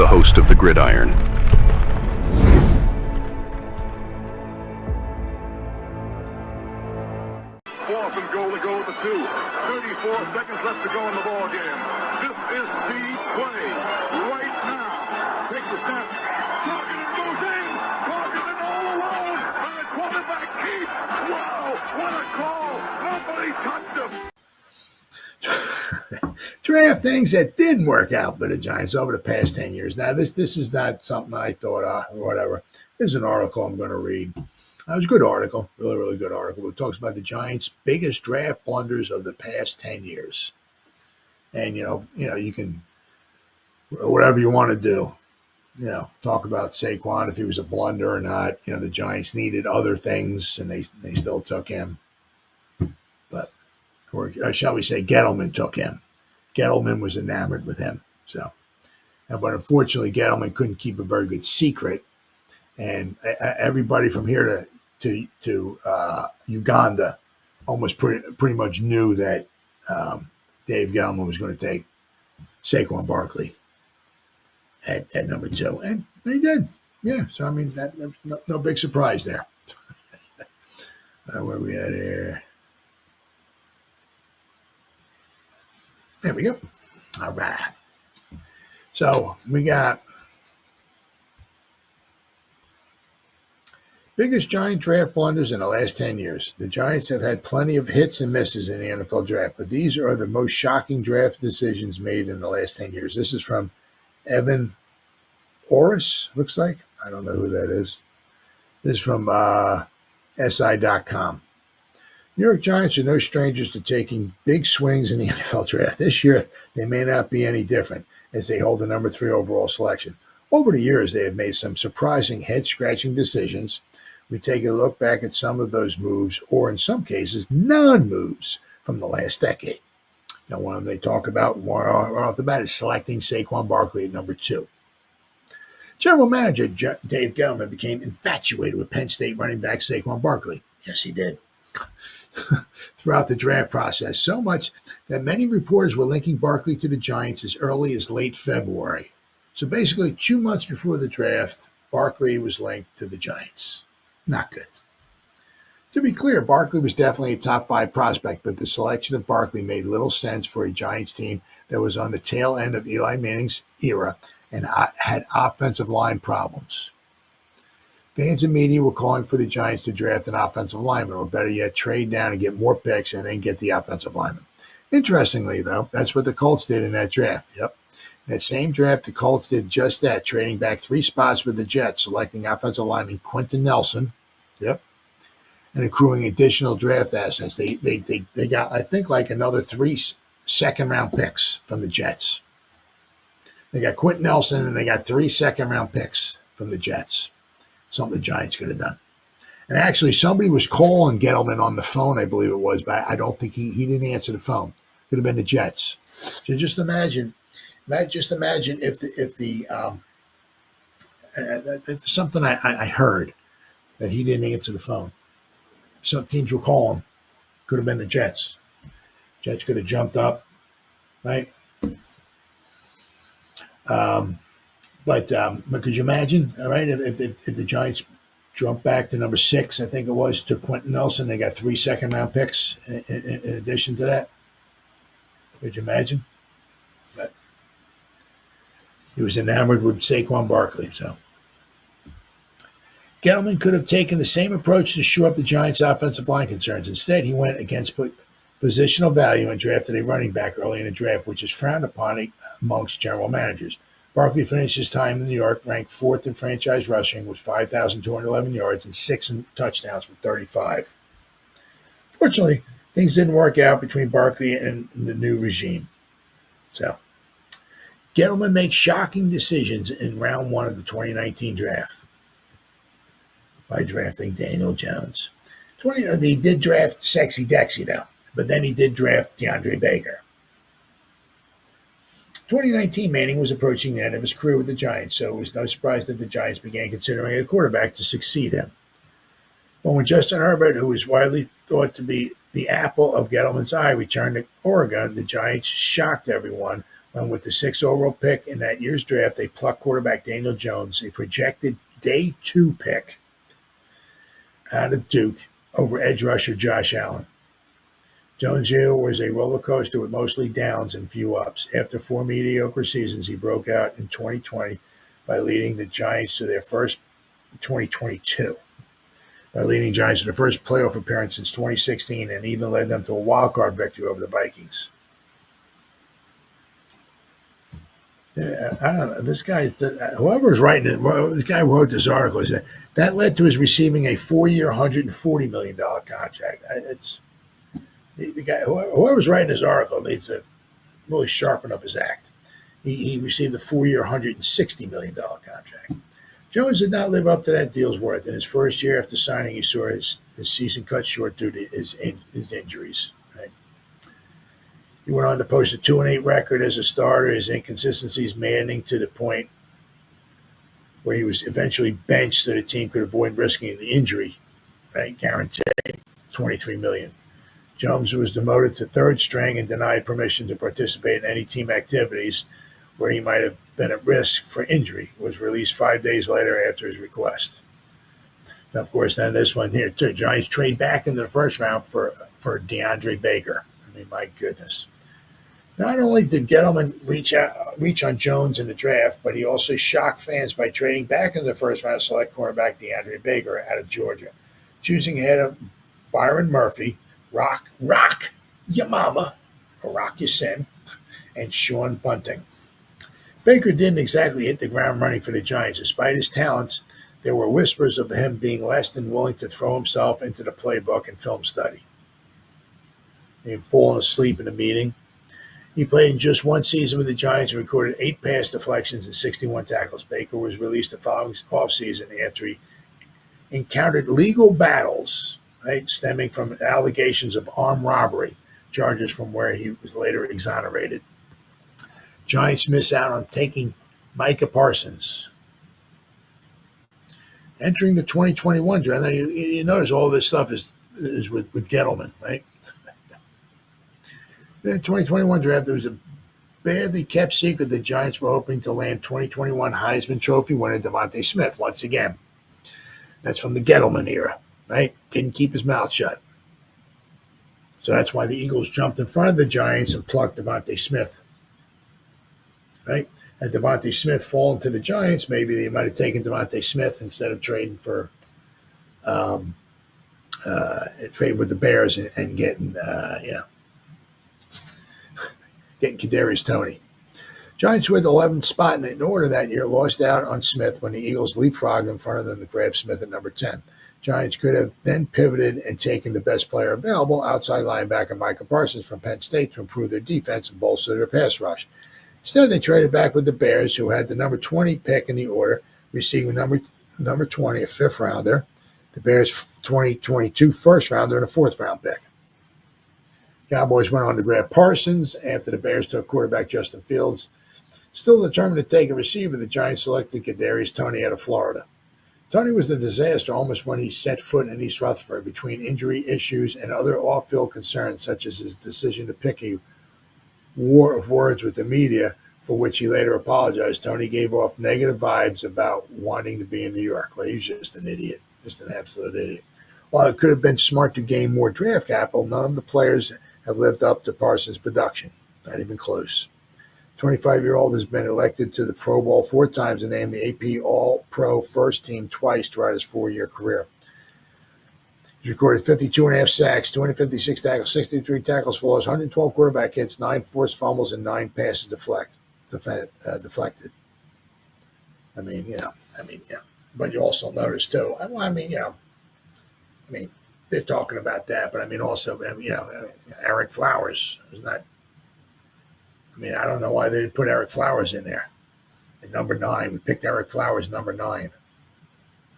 host of the Gridiron. Fourth and goal to go with the 2. 34 seconds left to go in the ball game. This is the play right now. Takes the snap. Targeted goes in. Targeted all alone. And the quarterback keeps. Wow, what a call. Nobody touched him. Draft things that didn't work out for the Giants over the past 10 years. Now, this is not something I thought or whatever. This is an article I'm going to read. It was a good article, really, really good article. It talks about the Giants' biggest draft blunders of the past 10 years. And, you can, whatever you want to do, talk about Saquon, if he was a blunder or not. The Giants needed other things, and they still took him. But, or shall we say, Gettleman took him. Gettleman was enamored with him. But unfortunately, Gettleman couldn't keep a very good secret. And everybody from here to Uganda almost pretty much knew that Dave Gettleman was going to take Saquon Barkley at number 2. And he did. Yeah. So, I mean, no big surprise there. Where are we at here? There we go. All right. So we got biggest Giant draft blunders in the last 10 years. The Giants have had plenty of hits and misses in the NFL draft, but these are the most shocking draft decisions made in the last 10 years. This is from Evan Orris, looks like. I don't know who that is. This is from SI.com. New York Giants are no strangers to taking big swings in the NFL draft. This year, they may not be any different as they hold the number 3 overall selection. Over the years, they have made some surprising head-scratching decisions. We take a look back at some of those moves, or in some cases, non-moves from the last decade. Now, one of them they talk about right off the bat is selecting Saquon Barkley at number 2. General Manager Dave Gettleman became infatuated with Penn State running back Saquon Barkley. Yes, he did. Throughout the draft process, so much that many reporters were linking Barkley to the Giants as early as late February. So basically, 2 months before the draft, Barkley was linked to the Giants. Not good. To be clear, Barkley was definitely a top 5 prospect, but the selection of Barkley made little sense for a Giants team that was on the tail end of Eli Manning's era and had offensive line problems. Fans and media were calling for the Giants to draft an offensive lineman, or better yet, trade down and get more picks and then get the offensive lineman. Interestingly, though, that's what the Colts did in that draft. Yep. In that same draft, the Colts did just that, trading back 3 spots with the Jets, selecting offensive lineman Quentin Nelson. Yep. And accruing additional draft assets. They got, I think, like another 3 second-round picks from the Jets. They got Quentin Nelson, and they got 3 second-round picks from the Jets. Something the Giants could have done. And actually, somebody was calling Gettleman on the phone, I believe it was, but I don't think he didn't answer the phone. Could have been the Jets. So just imagine if something I heard that he didn't answer the phone. Some teams were calling. Could have been the Jets. Jets could have jumped up, right? But could you imagine, all right, if the Giants jumped back to number 6, I think it was, to Quentin Nelson, they got 3 second-round picks in addition to that? Could you imagine? But he was enamored with Saquon Barkley. So Gettleman could have taken the same approach to shore up the Giants' offensive line concerns. Instead, he went against positional value and drafted a running back early in the draft, which is frowned upon amongst general managers. Barkley finished his time in New York, ranked 4th in franchise rushing with 5,211 yards and 6 touchdowns with 35. Fortunately, things didn't work out between Barkley and the new regime. So, Gettleman makes shocking decisions in round 1 of the 2019 draft by drafting Daniel Jones. He did draft Sexy Dexy, though, but then he did draft DeAndre Baker. 2019, Manning was approaching the end of his career with the Giants, so it was no surprise that the Giants began considering a quarterback to succeed him. But when Justin Herbert, who was widely thought to be the apple of Gettleman's eye, returned to Oregon, the Giants shocked everyone And with the 6th overall pick in that year's draft, they plucked quarterback Daniel Jones, a projected day 2 pick out of Duke, over edge rusher Josh Allen. Jones' year was a roller coaster with mostly downs and few ups. After 4 mediocre seasons, he broke out in 2020 by leading the Giants to their first 2022. By leading Giants to their first playoff appearance since 2016, and even led them to a wild card victory over the Vikings. I don't know. This guy, whoever was writing it, this guy wrote this article. He said that led to his receiving a 4-year, $140 million contract. It's the guy, whoever's writing this article needs to really sharpen up his act. He received a 4-year, $160 million contract. Jones did not live up to that deal's worth. In his first year after signing, he saw his season cut short due to his injuries. Right? He went on to post a 2-8 record as a starter. His inconsistencies maddening to the point where he was eventually benched so the team could avoid risking an injury. Right, guaranteed $23 million. Jones was demoted to 3rd string and denied permission to participate in any team activities where he might have been at risk for injury. Was released 5 days later after his request. Now, of course, then this one here too. Giants trade back into the first round for DeAndre Baker. I mean, my goodness. Not only did Gettleman reach on Jones in the draft, but he also shocked fans by trading back in the first round to select cornerback DeAndre Baker out of Georgia, choosing ahead of Byron Murphy, Rock your mama, or Rock your sin, and Sean Bunting. Baker didn't exactly hit the ground running for the Giants. Despite his talents, there were whispers of him being less than willing to throw himself into the playbook and film study. He had fallen asleep in a meeting. He played in just 1 season with the Giants and recorded 8 pass deflections and 61 tackles. Baker was released the following offseason after he encountered legal battles, right, stemming from allegations of armed robbery, charges from where he was later exonerated. Giants miss out on taking Micah Parsons. Entering the 2021 draft, now you notice all this stuff is with Gettleman, right? In the 2021 draft, there was a badly kept secret the Giants were hoping to land 2021 Heisman Trophy winner Devontae Smith once again. That's from the Gettleman era, right? Didn't keep his mouth shut. So that's why the Eagles jumped in front of the Giants and plucked Devontae Smith. Right? Had Devontae Smith fallen to the Giants, maybe they might have taken Devontae Smith instead of trading for trading with the Bears and getting getting Kadarius Toney. Giants with 11th spot in order that year lost out on Smith when the Eagles leapfrogged in front of them to grab Smith at number 10. Giants could have then pivoted and taken the best player available, outside linebacker Micah Parsons from Penn State, to improve their defense and bolster their pass rush. Instead, they traded back with the Bears, who had the number 20 pick in the order, receiving number 20, a 5th rounder, the Bears' 2022 first rounder, and a 4th round pick. Cowboys went on to grab Parsons after the Bears took quarterback Justin Fields. Still determined to take a receiver, the Giants selected Kadarius Toney out of Florida. Toney was a disaster almost when he set foot in East Rutherford. Between injury issues and other off-field concerns, such as his decision to pick a war of words with the media, for which he later apologized, Toney gave off negative vibes about wanting to be in New York. Well, he's just an idiot, just an absolute idiot. While it could have been smart to gain more draft capital, none of the players have lived up to Parsons' production, not even close. 25-year-old has been elected to the Pro Bowl 4 times and named the AP All-Pro First Team twice throughout his 4-year career. He's recorded 52.5 sacks, 256 tackles, 63 tackles for loss, 112 quarterback hits, 9 forced fumbles, and 9 passes deflected. But you also notice too. They're talking about that, but also, Eric Flowers is not. I don't know why they didn't put Eric Flowers in there. At number 9, we picked Eric Flowers, number 9.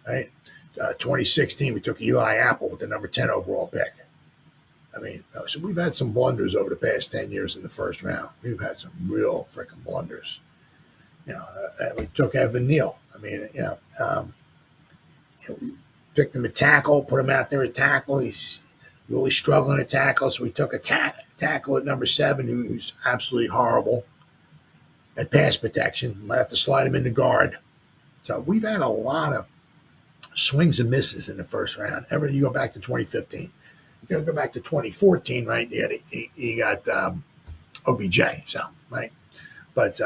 Right? 2016, we took Eli Apple with the number 10 overall pick. So we've had some blunders over the past 10 years in the first round. We've had some real freaking blunders. We took Evan Neal. We picked him at tackle, put him out there at tackle. He's really struggling at tackle, so we took a tackle at number 7 who's absolutely horrible. at pass protection. Might have to slide him into guard. So we've had a lot of swings and misses in the first round. You go back to 2015. You go back to 2014, right? You got OBJ, so right. But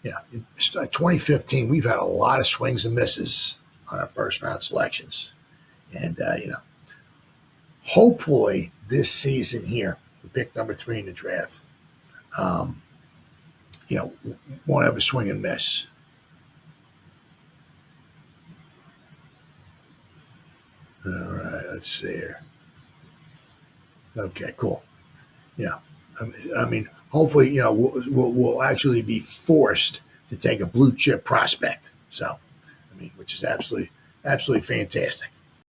2015, we've had a lot of swings and misses on our first round selections, and hopefully this season here, we picked number 3 in the draft. Won't have a swing and miss. All right, let's see here. Okay, cool. Yeah, I mean, hopefully, we'll actually be forced to take a blue chip prospect. So, which is absolutely fantastic.